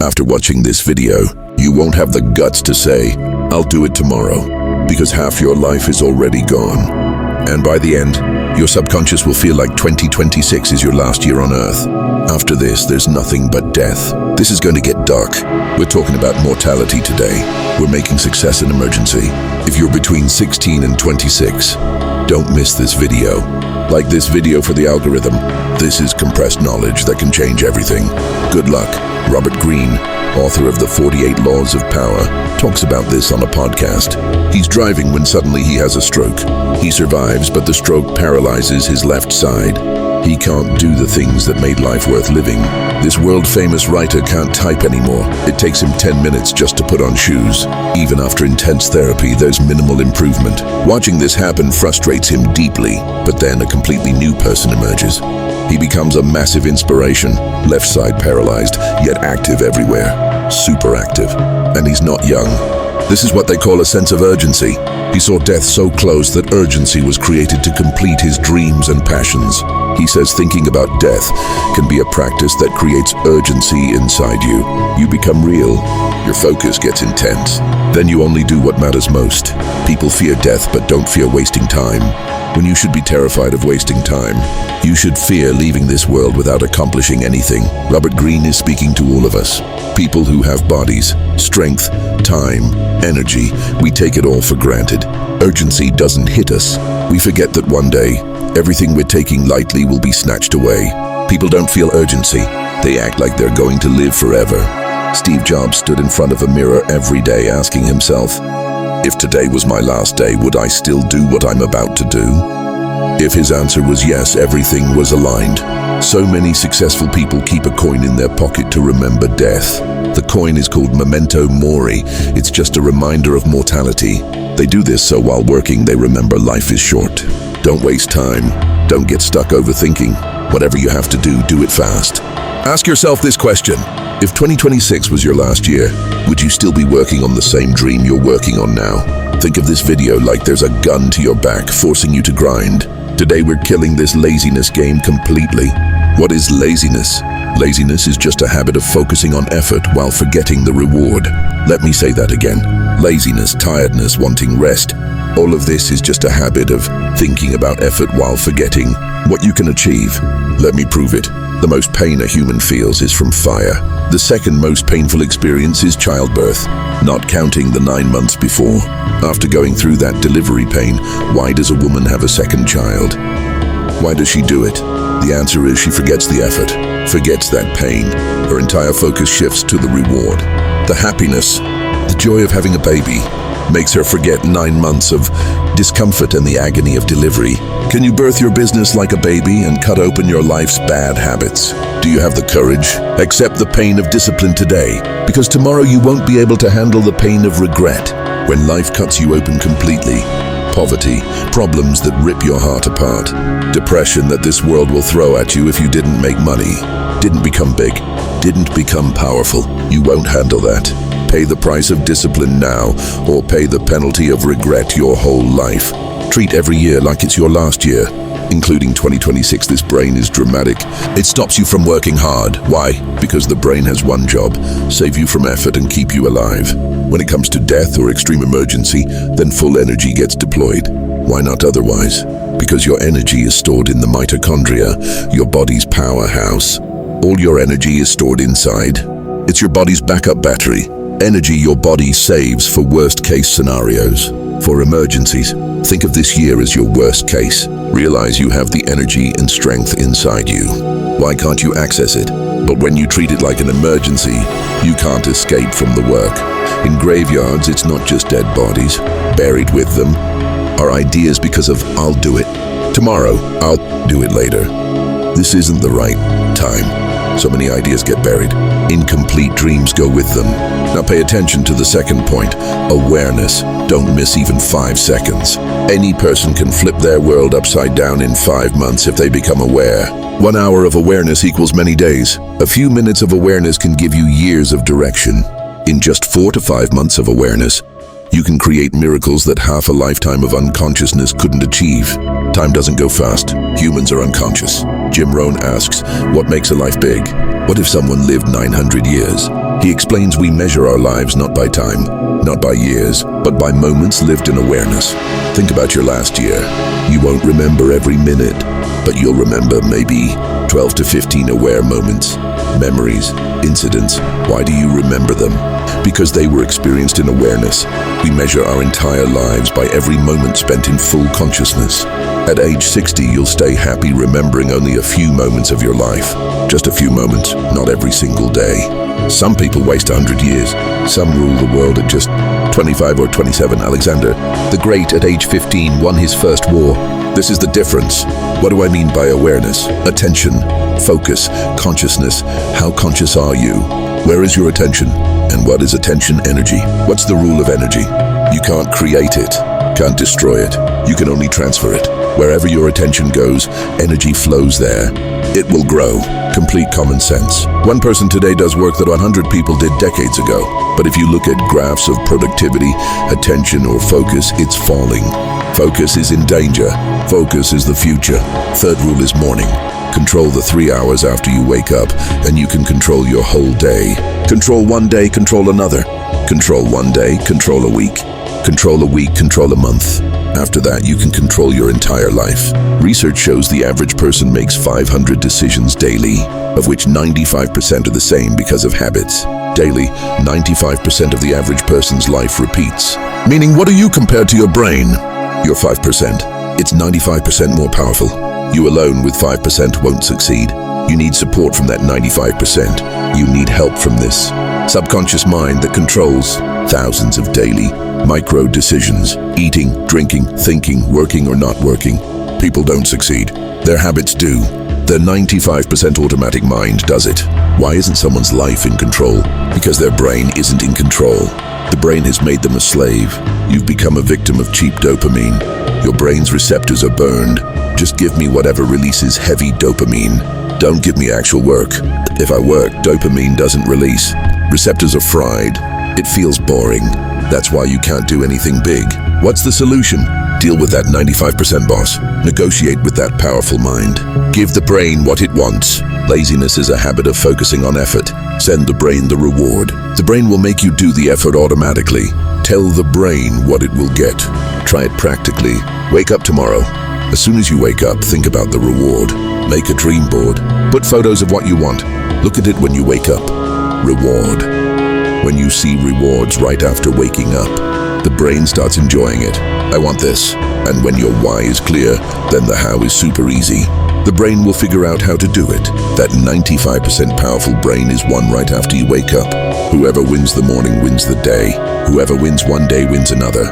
After watching this video, you won't have the guts to say, "I'll do it tomorrow," because half your life is already gone. And by the end, your subconscious will feel like 2026 is your last year on Earth. After this, there's nothing but death. This is going to get dark. We're talking about mortality today. We're making success an emergency. If you're between 16 and 26, don't miss this video. Like this video for the algorithm. This is compressed knowledge that can change everything. Good luck. Robert Greene, author of The 48 Laws of Power, talks about this on a podcast. He's driving when suddenly he has a stroke. He survives, but the stroke paralyzes his left side. He can't do the things that made life worth living. This world-famous writer can't type anymore. It takes him 10 minutes just to put on shoes. Even after intense therapy, there's minimal improvement. Watching this happen frustrates him deeply, but then a completely new person emerges. He becomes a massive inspiration, left side paralyzed, yet active everywhere. Super active. And he's not young. This is what they call a sense of urgency. He saw death so close that urgency was created to complete his dreams and passions. He says thinking about death can be a practice that creates urgency inside you. You become real. Your focus gets intense. Then you only do what matters most. People fear death but don't fear wasting time. When you should be terrified of wasting time, you should fear leaving this world without accomplishing anything. Robert Greene is speaking to all of us. People who have bodies, strength, time, energy, we take it all for granted. Urgency doesn't hit us. We forget that one day, everything we're taking lightly will be snatched away. People don't feel urgency. They act like they're going to live forever. Steve Jobs stood in front of a mirror every day asking himself, "If today was my last day, would I still do what I'm about to do?" If his answer was yes, everything was aligned. So many successful people keep a coin in their pocket to remember death. The coin is called Memento Mori. It's just a reminder of mortality. They do this so while working they remember life is short. Don't waste time. Don't get stuck overthinking. Whatever you have to do, do it fast. Ask yourself this question. If 2026 was your last year, would you still be working on the same dream you're working on now? Think of this video like there's a gun to your back forcing you to grind. Today we're killing this laziness game completely. What is laziness? Laziness is just a habit of focusing on effort while forgetting the reward. Let me say that again. Laziness, tiredness, wanting rest. All of this is just a habit of thinking about effort while forgetting what you can achieve. Let me prove it. The most pain a human feels is from fire. The second most painful experience is childbirth, not counting the 9 months before. After going through that delivery pain, why does a woman have a second child? Why does she do it? The answer is she forgets the effort, forgets that pain. Her entire focus shifts to the reward. The happiness, the joy of having a baby, makes her forget 9 months of discomfort and the agony of delivery. Can you birth your business like a baby and cut open your life's bad habits? Do you have the courage? Accept the pain of discipline today, because tomorrow you won't be able to handle the pain of regret. When life cuts you open completely, poverty, problems that rip your heart apart, depression that this world will throw at you if you didn't make money, didn't become big, didn't become powerful, you won't handle that. Pay the price of discipline now, or pay the penalty of regret your whole life. Treat every year like it's your last year, including 2026. This brain is dramatic. It stops you from working hard. Why? Because the brain has one job: save you from effort and keep you alive. When it comes to death or extreme emergency, then full energy gets deployed. Why not otherwise? Because your energy is stored in the mitochondria, your body's powerhouse. All your energy is stored inside. It's your body's backup battery. Energy your body saves for worst-case scenarios, for emergencies. Think of this year as your worst case. Realize you have the energy and strength inside you. Why can't you access it? But when you treat it like an emergency, you can't escape from the work. In graveyards, it's not just dead bodies. Buried with them are ideas because of "I'll do it tomorrow, I'll do it later." This isn't the right time. So many ideas get buried. Incomplete dreams go with them. Now pay attention to the second point, awareness. Don't miss even 5 seconds. Any person can flip their world upside down in 5 months if they become aware. 1 hour of awareness equals many days. A few minutes of awareness can give you years of direction. In just 4 to 5 months of awareness, You can create miracles that half a lifetime of unconsciousness couldn't achieve. Time doesn't go fast. Humans are unconscious. Jim Rohn asks, what makes a life big? What if someone lived 900 years? He explains we measure our lives not by time, not by years, but by moments lived in awareness. Think about your last year. You won't remember every minute, but you'll remember maybe 12 to 15 aware moments, memories, incidents. Why do you remember them? Because they were experienced in awareness. We measure our entire lives by every moment spent in full consciousness. At age 60, you'll stay happy remembering only a few moments of your life. Just a few moments, not every single day. Some people waste 100 years. Some rule the world at just 25 or 27. Alexander the Great at age 15 won his first war. This is the difference. What do I mean by awareness? Attention, focus, consciousness. How conscious are you? Where is your attention? And what is attention energy? What's the rule of energy? You can't create it, can't destroy it. You can only transfer it. Wherever your attention goes, energy flows there. It will grow. Complete common sense. One person today does work that 100 people did decades ago. But if you look at graphs of productivity, attention, or focus, it's falling. Focus is in danger. Focus is the future. Third rule is morning. Control the 3 hours after you wake up, and you can control your whole day. Control one day, control another. Control one day, control a week. Control a week, control a month. After that, you can control your entire life. Research shows the average person makes 500 decisions daily, of which 95% are the same because of habits. Daily, 95% of the average person's life repeats. Meaning, what are you compared to your brain? You're 5%. It's 95% more powerful. You alone with 5% won't succeed. You need support from that 95%. You need help from this subconscious mind that controls thousands of daily micro decisions. Eating, drinking, thinking, working or not working. People don't succeed. Their habits do. Their 95% automatic mind does it. Why isn't someone's life in control? Because their brain isn't in control. The brain has made them a slave. You've become a victim of cheap dopamine. Your brain's receptors are burned. Just give me whatever releases heavy dopamine. Don't give me actual work. If I work, dopamine doesn't release. Receptors are fried. It feels boring. That's why you can't do anything big. What's the solution? Deal with that 95% boss. Negotiate with that powerful mind. Give the brain what it wants. Laziness is a habit of focusing on effort. Send the brain the reward. The brain will make you do the effort automatically. Tell the brain what it will get. Try it practically. Wake up tomorrow. As soon as you wake up, think about the reward. Make a dream board. Put photos of what you want. Look at it when you wake up. Reward. When you see rewards right after waking up, the brain starts enjoying it. I want this. And when your why is clear, then the how is super easy. The brain will figure out how to do it. That 95% powerful brain is won right after you wake up. Whoever wins the morning wins the day. Whoever wins one day wins another.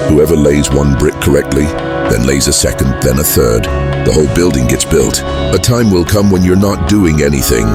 Whoever lays one brick correctly, then lays a second, then a third. The whole building gets built. A time will come when you're not doing anything.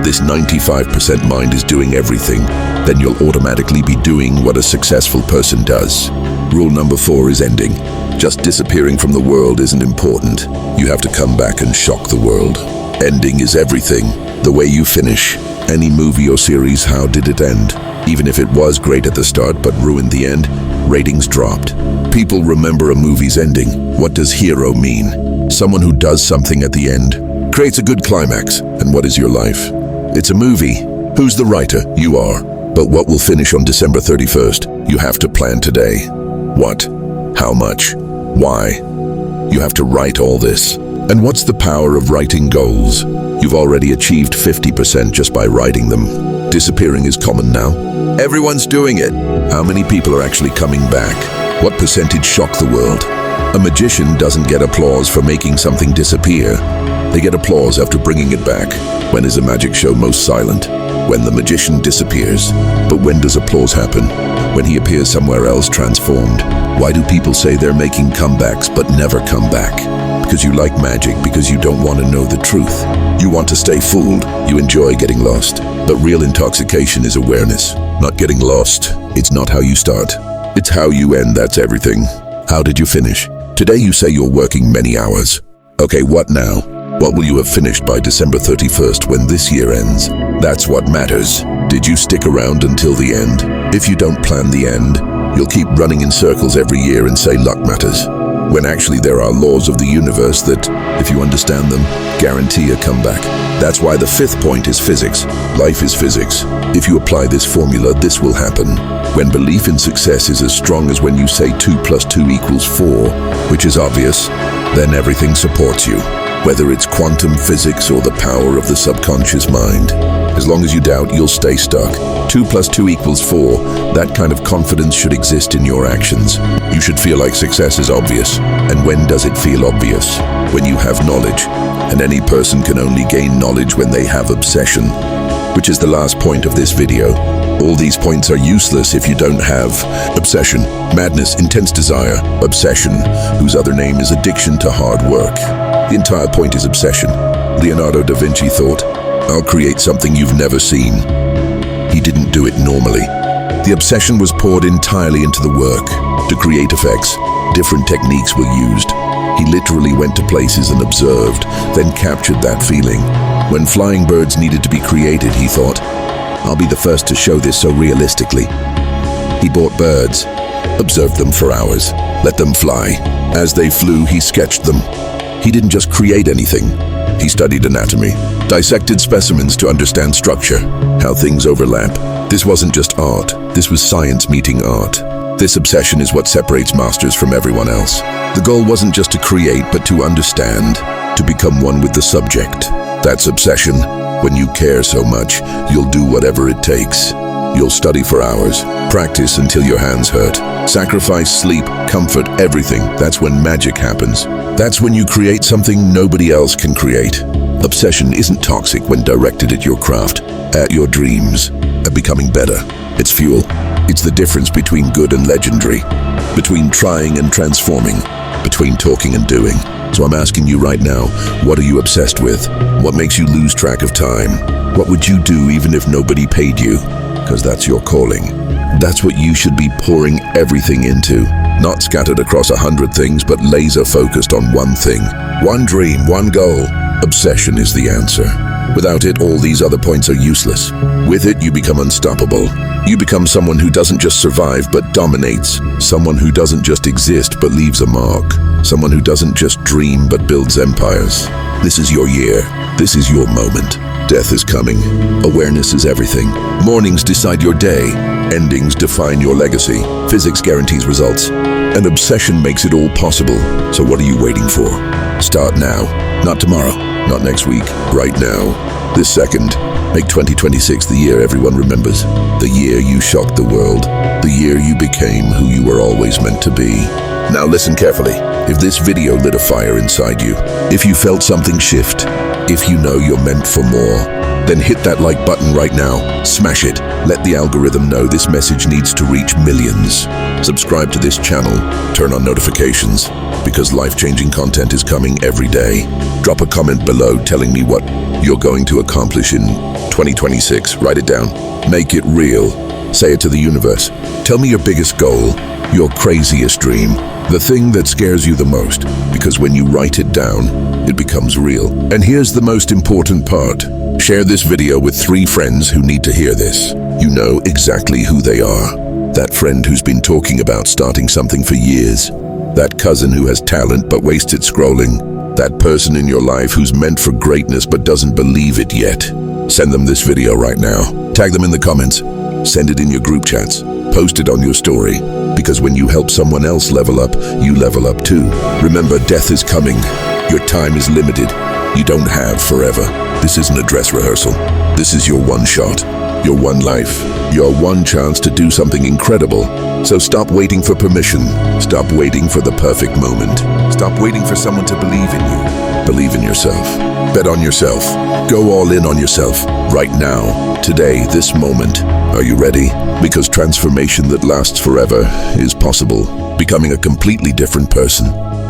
This 95% mind is doing everything. Then you'll automatically be doing what a successful person does. Rule number 4 is ending. Just disappearing from the world isn't important. You have to come back and shock the world. Ending is everything. The way you finish. Any movie or series, how did it end? Even if it was great at the start but ruined the end, ratings dropped. People remember a movie's ending. What does hero mean? Someone who does something at the end. Creates a good climax. And what is your life? It's a movie. Who's the writer? You are. But what will finish on December 31st? You have to plan today. What? How much? Why? You have to write all this. And what's the power of writing goals? You've already achieved 50% just by writing them. Disappearing is common now. Everyone's doing it. How many people are actually coming back? What percentage shock the world? A magician doesn't get applause for making something disappear. They get applause after bringing it back. When is a magic show most silent? When the magician disappears. But when does applause happen? When he appears somewhere else transformed. Why do people say they're making comebacks but never come back? Because you like magic, because you don't want to know the truth. You want to stay fooled. You enjoy getting lost. But real intoxication is awareness, not getting lost. It's not how you start. It's how you end, that's everything. How did you finish? Today you say you're working many hours. Okay, what now? What will you have finished by December 31st when this year ends? That's what matters. Did you stick around until the end? If you don't plan the end, You'll keep running in circles every year and say luck matters, when actually there are laws of the universe that, if you understand them, guarantee a comeback. That's why the fifth point is physics. Life is physics. If you apply this formula, this will happen. When belief in success is as strong as when you say 2 + 2 = 4, which is obvious, then everything supports you. Whether it's quantum physics or the power of the subconscious mind. As long as you doubt, you'll stay stuck. 2 + 2 = 4. That kind of confidence should exist in your actions. You should feel like success is obvious. And when does it feel obvious? When you have knowledge. And any person can only gain knowledge when they have obsession, which is the last point of this video. All these points are useless if you don't have obsession, madness, intense desire, obsession, whose other name is addiction to hard work. The entire point is obsession. Leonardo da Vinci thought, "I'll create something you've never seen." He didn't do it normally. The obsession was poured entirely into the work. To create effects, different techniques were used. He literally went to places and observed, then captured that feeling. When flying birds needed to be created, he thought, "I'll be the first to show this so realistically." He bought birds, observed them for hours, let them fly. As they flew, he sketched them. He didn't just create anything. He studied anatomy, dissected specimens to understand structure, how things overlap. This wasn't just art, this was science meeting art. This obsession is what separates masters from everyone else. The goal wasn't just to create, but to understand, to become one with the subject. That's obsession. When you care so much, you'll do whatever it takes. You'll study for hours, practice until your hands hurt, sacrifice sleep, comfort, everything. That's when magic happens. That's when you create something nobody else can create. Obsession isn't toxic when directed at your craft, at your dreams, at becoming better. It's fuel. It's the difference between good and legendary, between trying and transforming, between talking and doing. So I'm asking you right now, what are you obsessed with? What makes you lose track of time? What would you do even if nobody paid you? Because that's your calling. That's what you should be pouring everything into. Not scattered across 100 things, but laser focused on one thing. One dream, one goal. Obsession is the answer. Without it, all these other points are useless. With it, you become unstoppable. You become someone who doesn't just survive, but dominates. Someone who doesn't just exist, but leaves a mark. Someone who doesn't just dream, but builds empires. This is your year. This is your moment. Death is coming. Awareness is everything. Mornings decide your day. Endings define your legacy. Physics guarantees results. And obsession makes it all possible. So what are you waiting for? Start now. Not tomorrow. Not next week. Right now. This second. Make 2026 the year everyone remembers. The year you shocked the world. The year you became who you were always meant to be. Now listen carefully. If this video lit a fire inside you, if you felt something shift, if you know you're meant for more, then hit that like button right now. Smash it. Let the algorithm know this message needs to reach millions. Subscribe to this channel. Turn on notifications, because life-changing content is coming every day. Drop a comment below telling me what you're going to accomplish in 2026. Write it down. Make it real. Say it to the universe. Tell me your biggest goal, your craziest dream, the thing that scares you the most, because when you write it down, it becomes real. And here's the most important part. Share this video with 3 friends who need to hear this. You know exactly who they are. That friend who's been talking about starting something for years. That cousin who has talent but wastes it scrolling. That person in your life who's meant for greatness but doesn't believe it yet. Send them this video right now. Tag them in the comments. Send it in your group chats. Post it on your story. Because when you help someone else level up, you level up too. Remember, death is coming. Your time is limited. You don't have forever. This isn't a dress rehearsal. This is your one shot, your one life, your one chance to do something incredible. So stop waiting for permission. Stop waiting for the perfect moment. Stop waiting for someone to believe in you. Believe in yourself. Bet on yourself. Go all in on yourself. Right now. Today. This moment. Are you ready? Because transformation that lasts forever is possible. Becoming a completely different person.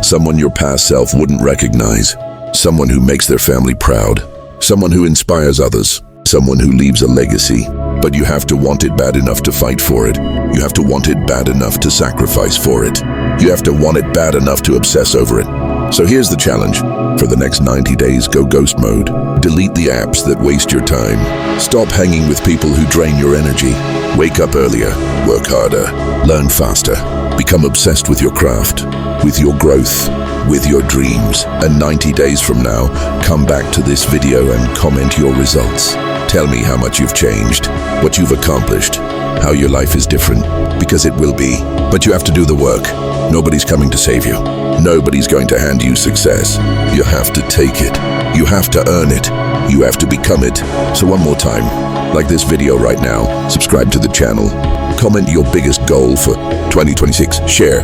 Someone your past self wouldn't recognize. Someone who makes their family proud. Someone who inspires others. Someone who leaves a legacy. But you have to want it bad enough to fight for it. You have to want it bad enough to sacrifice for it. You have to want it bad enough to obsess over it. So here's the challenge. For the next 90 days, go ghost mode. Delete the apps that waste your time. Stop hanging with people who drain your energy. Wake up earlier, work harder, learn faster. Become obsessed with your craft, with your growth, with your dreams. And 90 days from now, come back to this video and comment your results. Tell me how much you've changed, what you've accomplished, how your life is different, because it will be. But you have to do the work. Nobody's coming to save you. Nobody's going to hand you success. You have to take it. You have to earn it. You have to become it. So one more time, like this video right now, subscribe to the channel, comment your biggest goal for 2026, share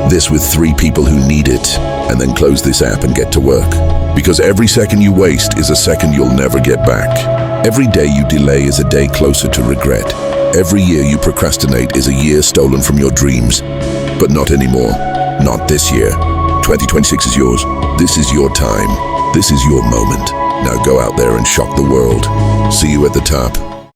this with 3 people who need it, and then close this app and get to work. Because every second you waste is a second you'll never get back. Every day you delay is a day closer to regret. Every year you procrastinate is a year stolen from your dreams. But not anymore. Not this year. 2026 is yours. This is your time. This is your moment. Now go out there and shock the world. See you at the top.